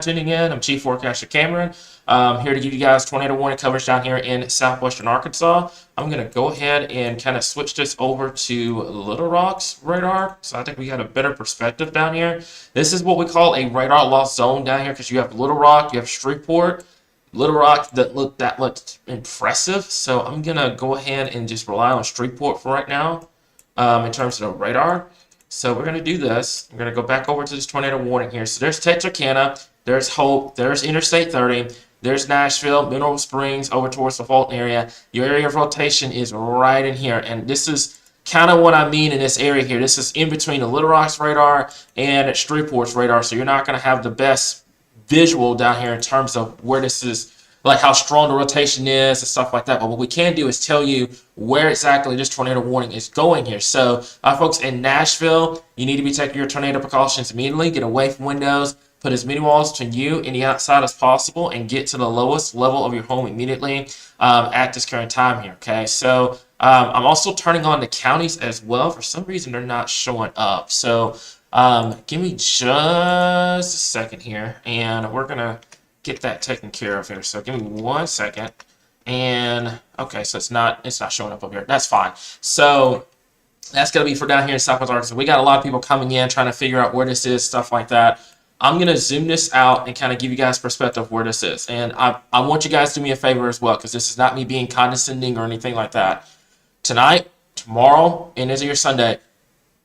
Tuning in. I'm Chief Forecaster Cameron. Here to give you guys tornado warning coverage down here in southwestern Arkansas. I'm going to go ahead and kind of switch this over to Little Rock's radar. So I think we got a better perspective down here. This is what we call a radar loss zone down here because you have Little Rock, you have Shreveport. Little Rock doesn't look that much impressive. So I'm going to go ahead and just rely on Shreveport for right now in terms of the radar. So we're going to do this. I'm going to go back over to this tornado warning here. So there's Texarkana, there's Hope, there's Interstate 30, there's Nashville, Mineral Springs, over towards the Fulton area. Your area of rotation is right in here. And this is kind of what I mean in this area here. This is in between the Little Rock's radar and Shreveport's radar. So you're not going to have the best visual down here in terms of where this is, like how strong the rotation is and stuff like that. But what we can do is tell you where exactly this tornado warning is going here. So folks in Nashville, you need to be taking your tornado precautions immediately. Get away from windows, put as many walls between you and the outside as possible, and get to the lowest level of your home immediately at this current time here. Okay, so I'm also turning on the counties as well. For some reason they're not showing up, so give me just a second here and we're gonna get that taken care of here. So give me 1 second. And okay, so it's not showing up here. That's fine. So that's gonna be for down here in Southwest Arkansas. We got a lot of people coming in trying to figure out where this is, stuff like that. I'm gonna zoom this out and kind of give you guys perspective of where this is. And I want you guys to do me a favor as well, because this is not me being condescending or anything like that. Tonight, tomorrow, and into your Sunday,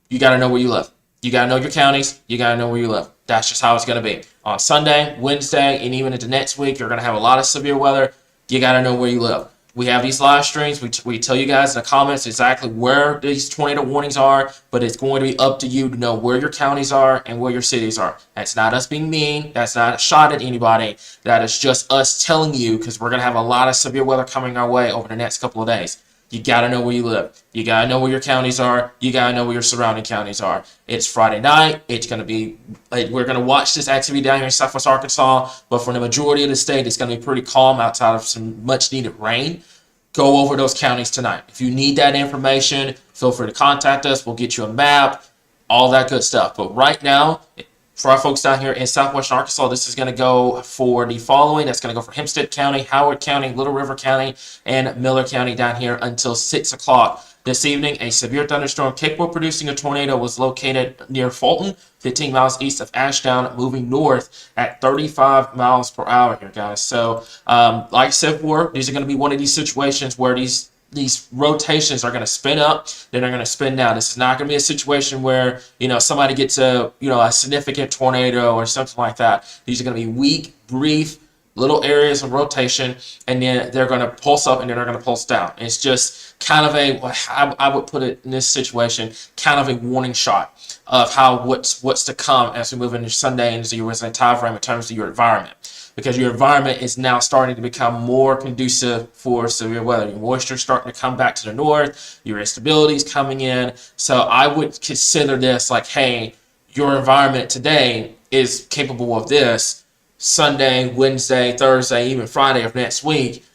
you gotta know where you live. You gotta know your counties. You gotta know where you live. That's just how it's gonna be. On Sunday, Wednesday, and even into next week, you're gonna have a lot of severe weather. You gotta know where you live. We have these live streams. We tell you guys in the comments exactly where these tornado warnings are, but it's going to be up to you to know where your counties are and where your cities are. That's not us being mean. That's not a shot at anybody. That is just us telling you, because we're gonna have a lot of severe weather coming our way over the next couple of days. You got to know where you live. You got to know where your counties are. You got to know where your surrounding counties are. It's Friday night. It's going to be, we're going to watch this activity down here in Southwest Arkansas, but for the majority of the state, it's going to be pretty calm outside of some much needed rain. Go over those counties tonight. If you need that information, feel free to contact us. We'll get you a map, all that good stuff. But right now, for our folks down here in Southwest Arkansas, this is going to go for the following. That's going to go for Hempstead County, Howard County, Little River County, and Miller County down here until 6 o'clock. This evening, a severe thunderstorm capable of producing a tornado was located near Fulton, 15 miles east of Ashdown, moving north at 35 miles per hour here, guys. So, like I said before, these are going to be one of these situations where these rotations are going to spin up, then they're going to spin down. This is not going to be a situation where, somebody gets a significant tornado or something like that. These are going to be weak, brief, little areas of rotation, and then they're going to pulse up and then they're going to pulse down. It's just kind of I would put it in this situation, kind of a warning shot of what's to come as we move into Sunday into your resident time frame in terms of your environment. Because your environment is now starting to become more conducive for severe weather. Your moisture is starting to come back to the north. Your instability is coming in. So I would consider this like, hey, your environment today is capable of this. Sunday, Wednesday, Thursday, even Friday of next week,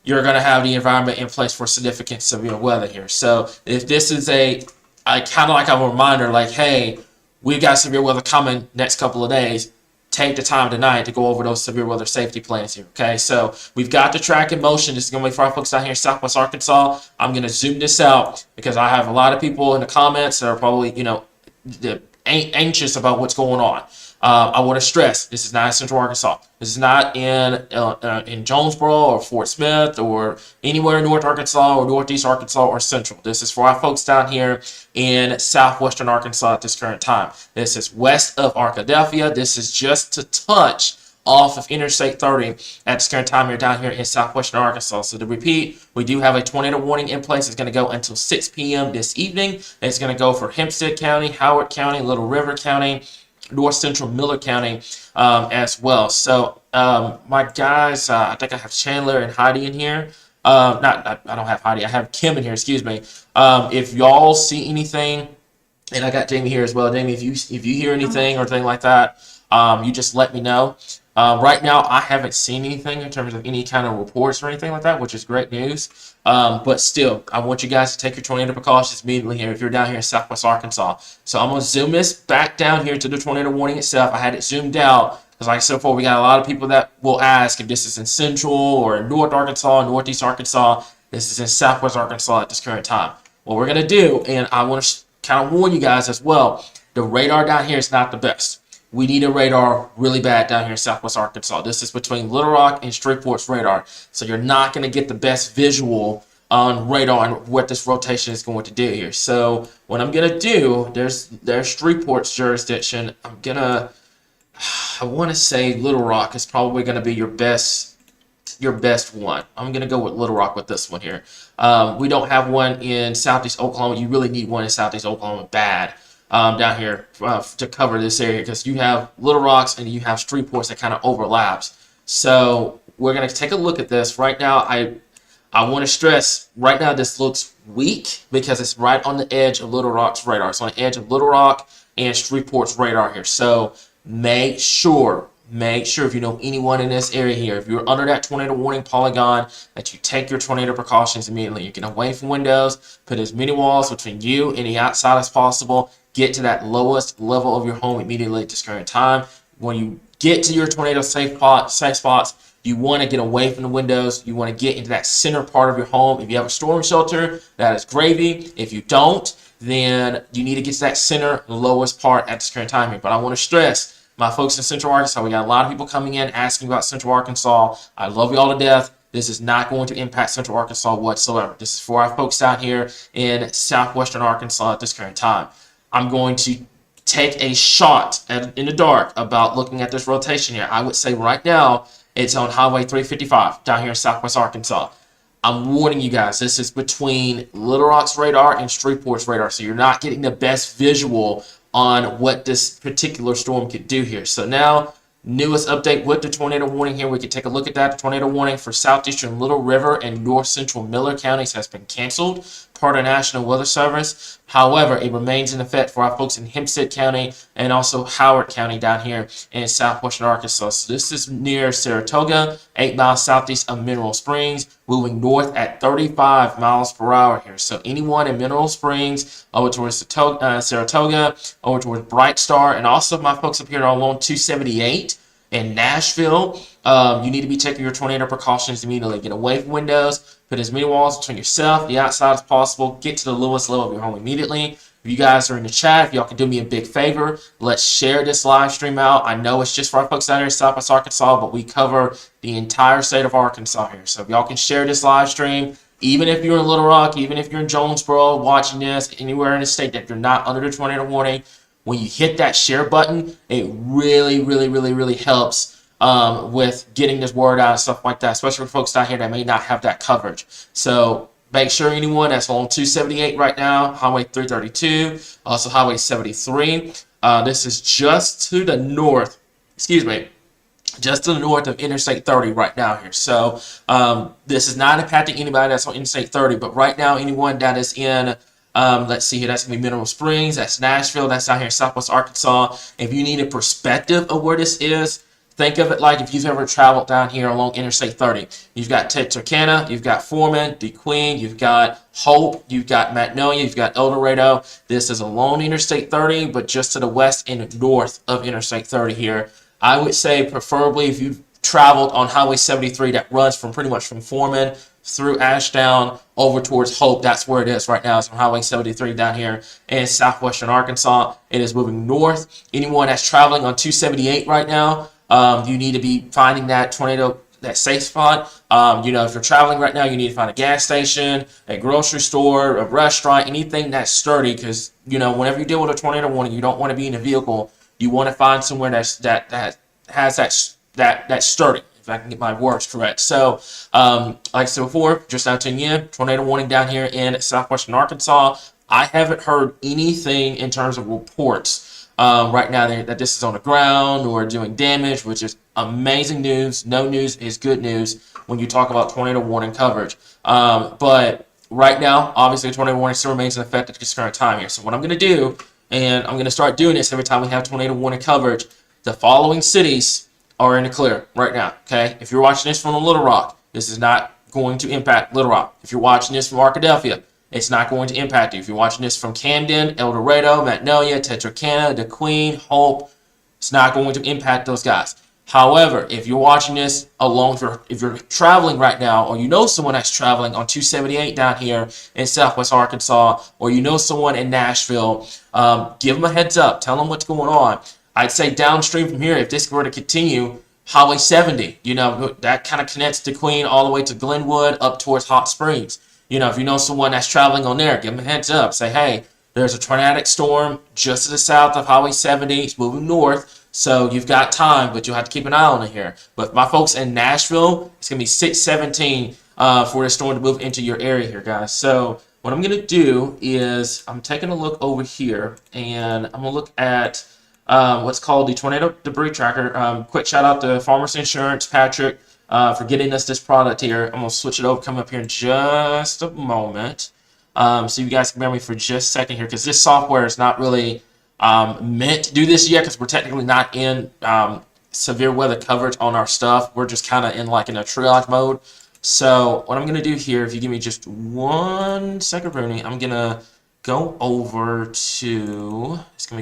you're going to have the environment in place for significant severe weather here. So if this is I kind of like a reminder, like, hey, we've got severe weather coming next couple of days. Take the time tonight to go over those severe weather safety plans here, okay? So we've got the track in motion. This is going to be for our folks down here in Southwest Arkansas. I'm going to zoom this out because I have a lot of people in the comments that are probably, anxious about what's going on. I want to stress, this is not in Central Arkansas. This is not in Jonesboro or Fort Smith or anywhere in North Arkansas or Northeast Arkansas or Central. This is for our folks down here in Southwestern Arkansas at this current time. This is west of Arkadelphia. This is just to touch off of Interstate 30 at this current time here down here in Southwestern Arkansas. So to repeat, we do have a tornado warning in place. It's going to go until 6 p.m. this evening. It's going to go for Hempstead County, Howard County, Little River County, North Central Miller County as well. So my guys, I think I have Chandler and Heidi in here. I don't have Heidi. I have Kim in here. Excuse me. If y'all see anything, and I got Jamie here as well. Jamie, if you hear anything or anything like that, you just let me know. Right now, I haven't seen anything in terms of any kind of reports or anything like that, which is great news. But still, I want you guys to take your tornado precautions immediately here if you're down here in Southwest Arkansas. So I'm going to zoom this back down here to the tornado warning itself. I had it zoomed out Because like I said before, we got a lot of people that will ask if this is in Central or North Arkansas, Northeast Arkansas. This is in Southwest Arkansas at this current time. What we're going to do, and I want to kind of warn you guys as well, the radar down here is not the best. We need a radar really bad down here in Southwest Arkansas. This is between Little Rock and Streetport's radar. So you're not going to get the best visual on radar and what this rotation is going to do here. So what I'm going to do, there's Streetport's jurisdiction. I want to say Little Rock is probably going to be your best one. I'm going to go with Little Rock with this one here. We don't have one in Southeast Oklahoma. You really need one in Southeast Oklahoma bad down here to cover this area, because you have Little Rocks and you have Streetports that kind of overlaps. So we're going to take a look at this right now. I want to stress right now this looks weak because it's right on the edge of Little Rock's radar. It's on the edge of Little Rock and Streetport's radar here. So make sure if you know anyone in this area here, if you're under that tornado warning polygon, that you take your tornado precautions immediately. You get away from windows, put as many walls between you and the outside as possible, get to that lowest level of your home immediately at this current time. When you get to your tornado safe spots, you want to get away from the windows. You want to get into that center part of your home. If you have a storm shelter, that is gravy. If you don't, then you need to get to that center, the lowest part at this current time here. But I want to stress, my folks in Central Arkansas, we got a lot of people coming in asking about Central Arkansas. I love you all to death. This is not going to impact Central Arkansas whatsoever. This is for our folks out here in Southwestern Arkansas at this current time. I'm going to take a shot in the dark about looking at this rotation here. I would say right now it's on Highway 355 down here in Southwest Arkansas. I'm warning you guys, this is between Little Rock's radar and Streetport's radar, so you're not getting the best visual on what this particular storm could do here. So now, newest update with the tornado warning here, we can take a look at that. The tornado warning for southeastern Little River and north central Miller counties has been canceled per the National Weather Service. However, it remains in effect for our folks in Hempstead County and also Howard County down here in southwestern Arkansas. So this is near Saratoga, 8 miles southeast of Mineral Springs, moving north at 35 miles per hour here. So anyone in Mineral Springs, over towards Saratoga, over towards Bright Star, and also my folks up here along 278 in Nashville, you need to be taking your tornado precautions immediately. Get away from windows, put as many walls between yourself, the outside as possible, get to the lowest level of your home immediately. If you guys are in the chat, if y'all can do me a big favor, let's share this live stream out. I know it's just for our folks out here in Southwest Arkansas, but we cover the entire state of Arkansas here. So if y'all can share this live stream, even if you're in Little Rock, even if you're in Jonesboro watching this, anywhere in the state that you're not under the tornado warning, when you hit that share button, it really helps with getting this word out and stuff like that, especially for folks out here that may not have that coverage. So make sure anyone that's on 278 right now, Highway 332, also Highway 73. This is just to the north, just to the north of Interstate 30 right now here. So this is not impacting anybody that's on Interstate 30, but right now anyone that is in let's see here, that's going to be Mineral Springs, that's Nashville, that's out here in Southwest Arkansas. If you need a perspective of where this is, think of it like if you've ever traveled down here along Interstate 30. You've got Texarkana, you've got Foreman, DeQueen, you've got Hope, you've got Magnolia, you've got El Dorado. This is along Interstate 30, but just to the west and north of Interstate 30 here. I would say preferably if you've traveled on Highway 73 that runs from pretty much from Foreman through Ashdown over towards Hope. That's where it is right now. It's on Highway 73 down here in southwestern Arkansas. It is moving north. Anyone that's traveling on 278 right now, you need to be finding that tornado, that safe spot. If you're traveling right now, you need to find a gas station, a grocery store, a restaurant, anything that's sturdy, because whenever you deal with a tornado warning, you don't want to be in a vehicle. You want to find somewhere that has that sturdy, if I can get my words correct. So, like I said before, just now 10 a.m., tornado warning down here in southwestern Arkansas. I haven't heard anything in terms of reports right now that this is on the ground or doing damage, which is amazing news. No news is good news when you talk about tornado warning coverage. But right now, obviously, tornado warning still remains in effect at this current time here. So what I'm going to do, and I'm going to start doing this every time we have tornado warning coverage, the following cities are in the clear right now, okay? If you're watching this from Little Rock, this is not going to impact Little Rock. If you're watching this from Arkadelphia, it's not going to impact you. If you're watching this from Camden, El Dorado, Magnolia, Texarkana, DeQueen, Hope, it's not going to impact those guys. However, if you're watching this along, if you're traveling right now, or you know someone that's traveling on 278 down here in Southwest Arkansas, or you know someone in Nashville, give them a heads up. Tell them what's going on. I'd say downstream from here, if this were to continue, Highway 70, that kind of connects to Queen all the way to Glenwood up towards Hot Springs. If you know someone that's traveling on there, give them a heads up. Say, hey, there's a tornadic storm just to the south of Highway 70. It's moving north. So you've got time, but you'll have to keep an eye on it here. But my folks in Nashville, it's going to be 6:17 for the storm to move into your area here, guys. So what I'm going to do is I'm taking a look over here, and I'm going to look at what's called the Tornado Debris Tracker. Quick shout out to Farmers Insurance, Patrick, for getting us this product here. I'm going to switch it over, come up here in just a moment. So you guys can bear me for just a second here, because this software is not really meant to do this yet, because we're technically not in severe weather coverage on our stuff. We're just kind of in a triage mode. So what I'm going to do here, if you give me just 1 second, Rooney, I'm going to go over to,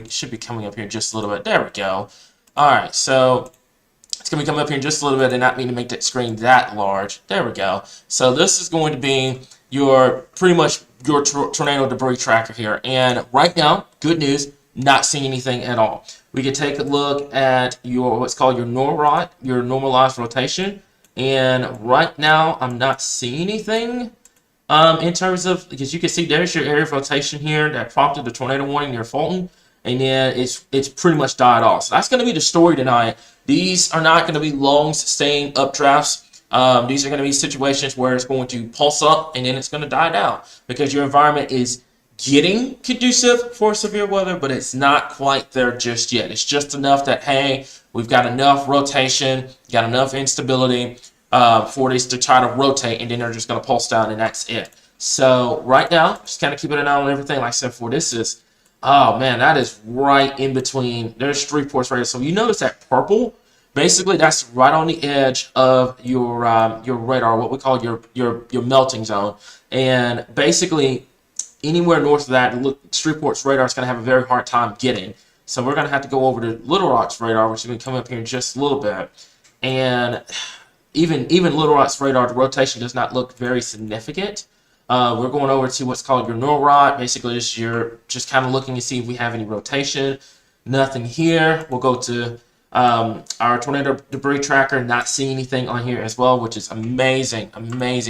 should be coming up here in just a little bit. There we go. All right, so it's going to be coming up here in just a little bit. I did not mean to make that screen that large. There we go. So this is going to be pretty much your tornado debris tracker here. And right now, good news, not seeing anything at all. We can take a look at what's called your NORROT, your normalized rotation. And right now, I'm not seeing anything in terms of, because you can see there's your area of rotation here that prompted the tornado warning near Fulton. And then it's pretty much died off. So that's going to be the story tonight. These are not going to be long sustained updrafts. These are going to be situations where it's going to pulse up and then it's going to die down, because your environment is getting conducive for severe weather, but it's not quite there just yet. It's just enough that, hey, we've got enough rotation, got enough instability for these to try to rotate, and then they're just going to pulse down, and that's it. So right now, just kind of keeping an eye on everything. Like I said before, this is, oh man, that is right in between. There's 3 ports right here. So you notice that purple, basically that's right on the edge of your radar, what we call your melting zone. And basically anywhere north of that, Streetport's radar is going to have a very hard time getting. So we're going to have to go over to Little Rock's radar, which is going to come up here in just a little bit. And even Little Rock's radar, the rotation does not look very significant. We're going over to what's called your NORROT. Basically, you're just kind of looking to see if we have any rotation. Nothing here. We'll go to our tornado debris tracker, not seeing anything on here as well, which is amazing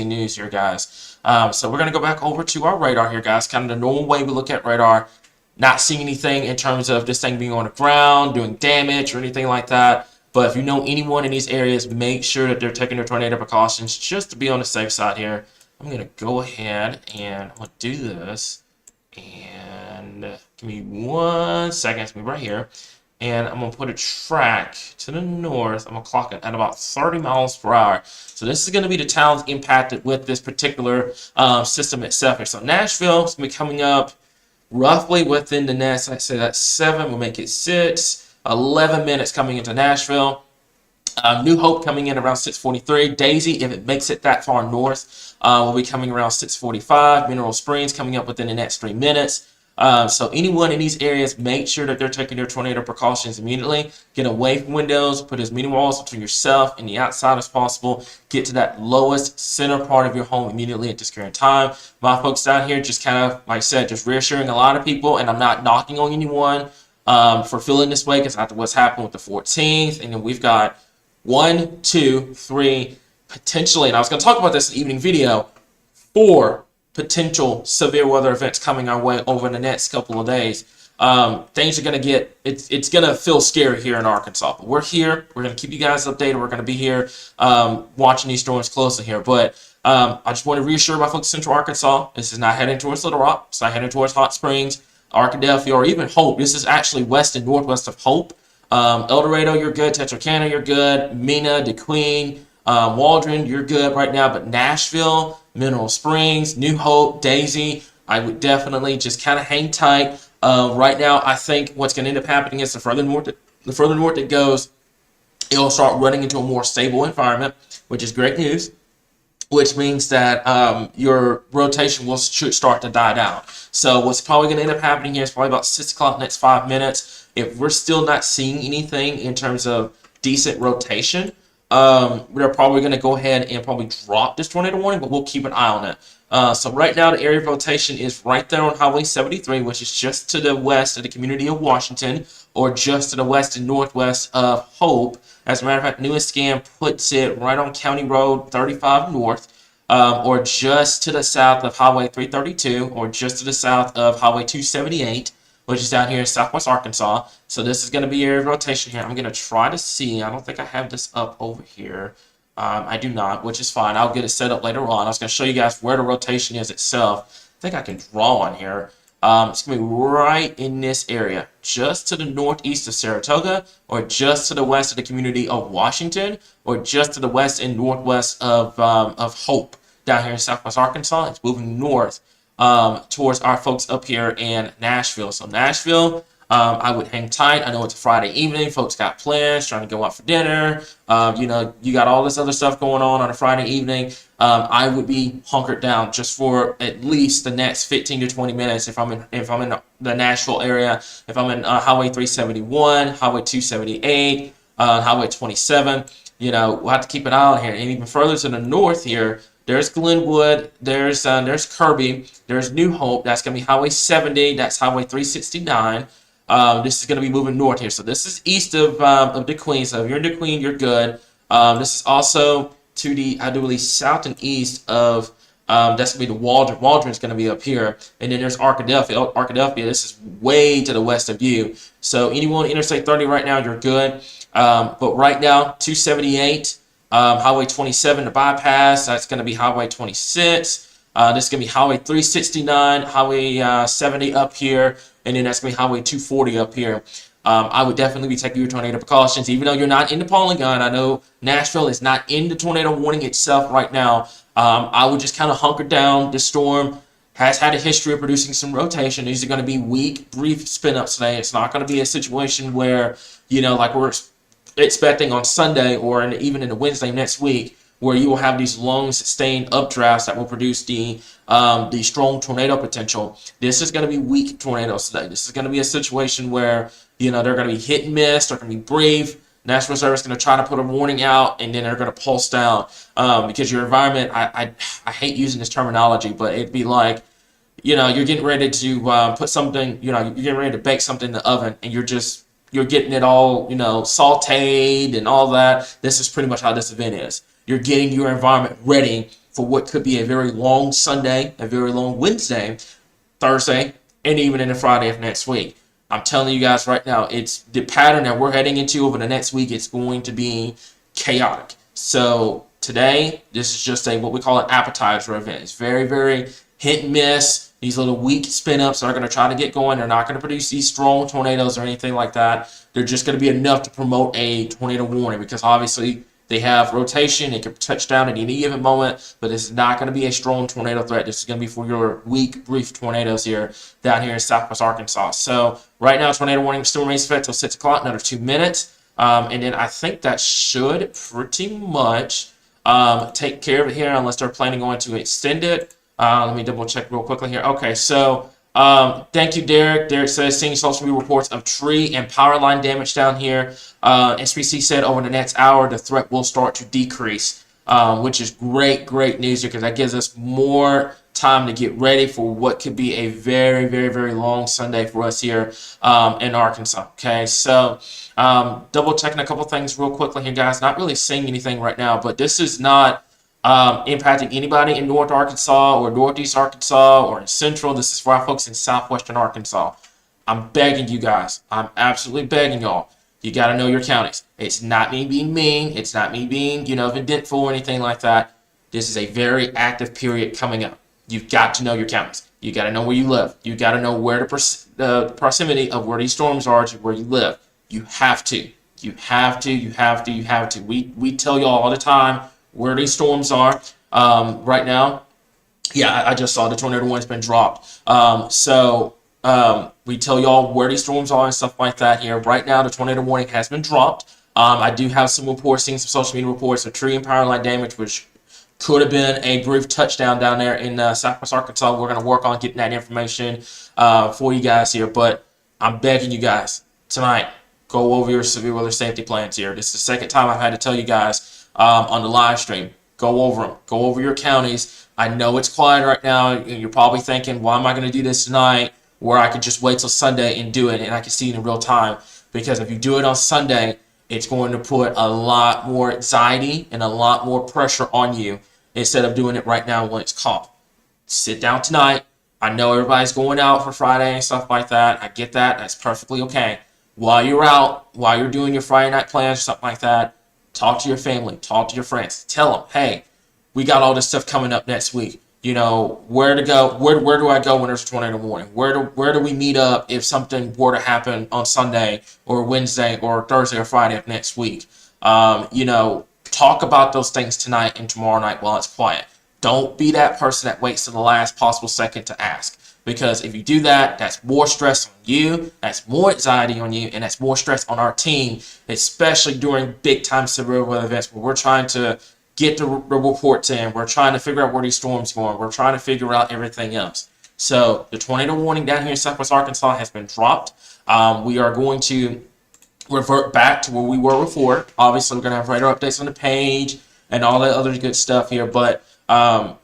news here, guys. So we're going to go back over to our radar here, guys. Kind of the normal way we look at radar. Not seeing anything in terms of this thing being on the ground, doing damage or anything like that. But if you know anyone in these areas, make sure that they're taking their tornado precautions just to be on the safe side here. I'm going to go ahead and I'm going to do this. And give me 1 second. It's going to be right here. And I'm going to put a track to the north. I'm going to clock it at about 30 miles per hour. So this is going to be the towns impacted with this particular system itself. So Nashville is going to be coming up roughly within the next, let's say that's 7. We'll make it 6. 11 minutes coming into Nashville. New Hope coming in around 6:43. Daisy, if it makes it that far north, will be coming around 6:45. Mineral Springs coming up within the next 3 minutes. So anyone in these areas, make sure that they're taking their tornado precautions immediately. Get away from windows. Put as many walls between yourself and the outside as possible. Get to that lowest center part of your home immediately at this current time. My folks down here just kind of, like I said, just reassuring a lot of people, and I'm not knocking on anyone for feeling this way, because after what's happened with the 14th, and then we've got 1, 2, 3, potentially, and I was going to talk about this in the evening video, 4 potential severe weather events coming our way over the next couple of days. Things are going to get, it's going to feel scary here in Arkansas. But we're here. We're going to keep you guys updated. We're going to be here watching these storms closely here. But I just want to reassure my folks in Central Arkansas, this is not heading towards Little Rock. It's not heading towards Hot Springs, Arkadelphia, or even Hope. This is actually west and northwest of Hope. El Dorado, you're good. Texarkana, you're good. Mena, DeQueen, Waldron, you're good right now. But Nashville, Mineral Springs, New Hope, Daisy, I would definitely just kind of hang tight. Right now, I think what's going to end up happening is the further north it goes, it'll start running into a more stable environment, which is great news. Which means that your rotation should start to die down. So what's probably going to end up happening here is probably about 6 o'clock next 5 minutes. If we're still not seeing anything in terms of decent rotation. They're probably going to go ahead and probably drop this tornado warning, but we'll keep an eye on it. So right now, the area of rotation is right there on Highway 73, which is just to the west of the community of Washington, or just to the west and northwest of Hope. As a matter of fact, newest scan puts it right on County Road 35 North, or just to the south of Highway 332, or just to the south of Highway 278, which is down here in southwest Arkansas. So this is going to be area of rotation here. I'm going to try to see. I don't think I have this up over here. I do not, which is fine. I'll get it set up later on. I was going to show you guys where the rotation is itself. I think I can draw on here. It's going to be right in this area, just to the northeast of Saratoga, or just to the west of the community of Washington, or just to the west and northwest of Hope down here in southwest Arkansas. It's moving north towards our folks up here in Nashville. So Nashville, I would hang tight. I know it's a Friday evening. Folks got plans, trying to go out for dinner. You got all this other stuff going on a Friday evening. I would be hunkered down just for at least the next 15 to 20 minutes if I'm in the Nashville area. If I'm in Highway 371, Highway 278, Highway 27, we'll have to keep an eye on here. And even further to the north here, there's Glenwood, there's Kirby, there's New Hope. That's going to be Highway 70. That's Highway 369. This is going to be moving north here. So this is east of DeQueen. So if you're in DeQueen, you're good. This is also to the, I do believe, south and east of, that's going to be the Waldron. Waldron's going to be up here. And then there's Arkadelphia. Arkadelphia, this is way to the west of you. So anyone Interstate 30 right now, you're good. But right now, 278, Highway 27, the bypass, that's going to be Highway 26. This is going to be Highway 369, Highway 70 up here, and then that's going to be Highway 240 up here. I would definitely be taking your tornado precautions, even though you're not in the polygon. I know Nashville is not in the tornado warning itself right now. I would just kind of hunker down. This storm has had a history of producing some rotation. These are going to be weak, brief spin-ups today. It's not going to be a situation where, like we're expecting on Sunday or even in the Wednesday next week, where you will have these long sustained updrafts that will produce the strong tornado potential. This is going to be weak tornadoes today. This is going to be a situation where, they're going to be hit and miss, they're going to be brief. National Service is going to try to put a warning out, and then they're going to pulse down because your environment, I hate using this terminology, but it'd be like, you're getting ready to put something, you're getting ready to bake something in the oven, and you're getting it all, sauteed and all that. This is pretty much how this event is. You're getting your environment ready for what could be a very long Sunday, a very long Wednesday, Thursday, and even into Friday of next week. I'm telling you guys right now, it's the pattern that we're heading into over the next week. It's going to be chaotic. So today, this is just what we call an appetizer event. It's very, very hit and miss. These little weak spin-ups are going to try to get going. They're not going to produce these strong tornadoes or anything like that. They're just going to be enough to promote a tornado warning because obviously they have rotation. It can touch down at any given moment, but this is not going to be a strong tornado threat. This is going to be for your weak, brief tornadoes here down here in southwest Arkansas. So right now, tornado warning still remains set till 6 o'clock, another 2 minutes. And then I think that should pretty much take care of it here unless they're planning on to extend it. Let me double check real quickly here. Okay, so thank you, Derek. Derek says, seeing social media reports of tree and power line damage down here. SPC said over the next hour, the threat will start to decrease, which is great news here because that gives us more time to get ready for what could be a very, very, very long Sunday for us here in Arkansas. Okay, so double checking a couple things real quickly here, guys. Not really seeing anything right now, but this is not impacting anybody in North Arkansas or Northeast Arkansas or in Central. This is for our folks in Southwestern Arkansas. I'm begging you guys. I'm absolutely begging y'all. You got to know your counties. It's not me being mean. It's not me being, vindictful or anything like that. This is a very active period coming up. You've got to know your counties. You got to know where you live. You got to know where the proximity of where these storms are to where you live. You have to. You have to. We tell y'all all the time where these storms are. Right now, I just saw the tornado warning's been dropped. We tell y'all where these storms are and stuff like that here. Right now, the tornado warning has been dropped. I do have some reports, seeing some social media reports of tree and power line damage, which could have been a brief touchdown down there in southwest Arkansas. We're going to work on getting that information for you guys here. But I'm begging you guys tonight, go over your severe weather safety plans here. This is the second time I've had to tell you guys on the live stream. Go over them. Go over your counties. I know it's quiet right now. You're probably thinking, why am I going to do this tonight where I could just wait till Sunday and do it and I can see it in real time? Because if you do it on Sunday, it's going to put a lot more anxiety and a lot more pressure on you instead of doing it right now when it's calm. Sit down tonight. I know everybody's going out for Friday and stuff like that. I get that. That's perfectly okay. While you're out, while you're doing your Friday night plans or something like that, talk to your family, talk to your friends. Tell them, hey, we got all this stuff coming up next week. You know, where to go, where do I go when there's a tornado warning? Where do we meet up if something were to happen on Sunday or Wednesday or Thursday or Friday of next week? You know, talk about those things tonight and tomorrow night while it's quiet. Don't be that person that waits to the last possible second to ask. Because if you do that, that's more stress on you, that's more anxiety on you, and that's more stress on our team, especially during big-time severe weather events where we're trying to get the reports in, we're trying to figure out where these storms are going, we're trying to figure out everything else. So the tornado warning down here in Southwest Arkansas has been dropped. We are going to revert back to where we were before. Obviously, we're going to have radar updates on the page and all that other good stuff here, but I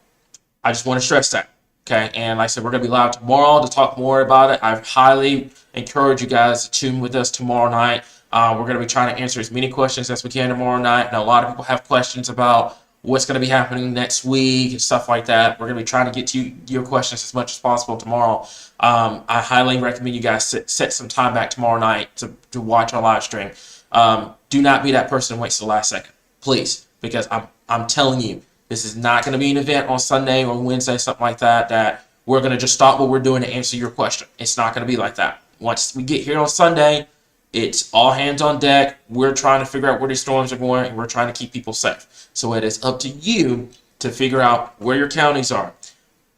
just want to stress that. Okay, and like I said, we're going to be live tomorrow to talk more about it. I highly encourage you guys to tune with us tomorrow night. We're going to be trying to answer as many questions as we can tomorrow night. And a lot of people have questions about what's going to be happening next week and stuff like that. We're going to be trying to get to your questions as much as possible tomorrow. I highly recommend you guys set some time back tomorrow night to watch our live stream. Do not be that person who waits till the last second, please, because I'm telling you, this is not going to be an event on Sunday or Wednesday, something like that we're going to just stop what we're doing to answer your question. It's not going to be like that. Once we get here on Sunday, it's all hands on deck. We're trying to figure out where these storms are going, and we're trying to keep people safe. So it is up to you to figure out where your counties are,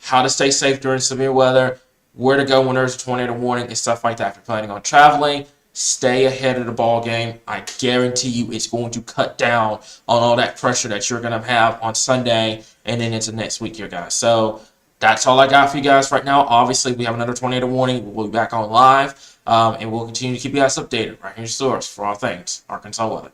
how to stay safe during severe weather, where to go when there's a tornado warning, and stuff like that. If you're planning on traveling, stay ahead of the ball game. I guarantee you it's going to cut down on all that pressure that you're going to have on Sunday and then into next week here, guys. So that's all I got for you guys right now. Obviously, we have another tornado warning. We'll be back on live, and we'll continue to keep you guys updated right here in your source for all things Arkansas weather.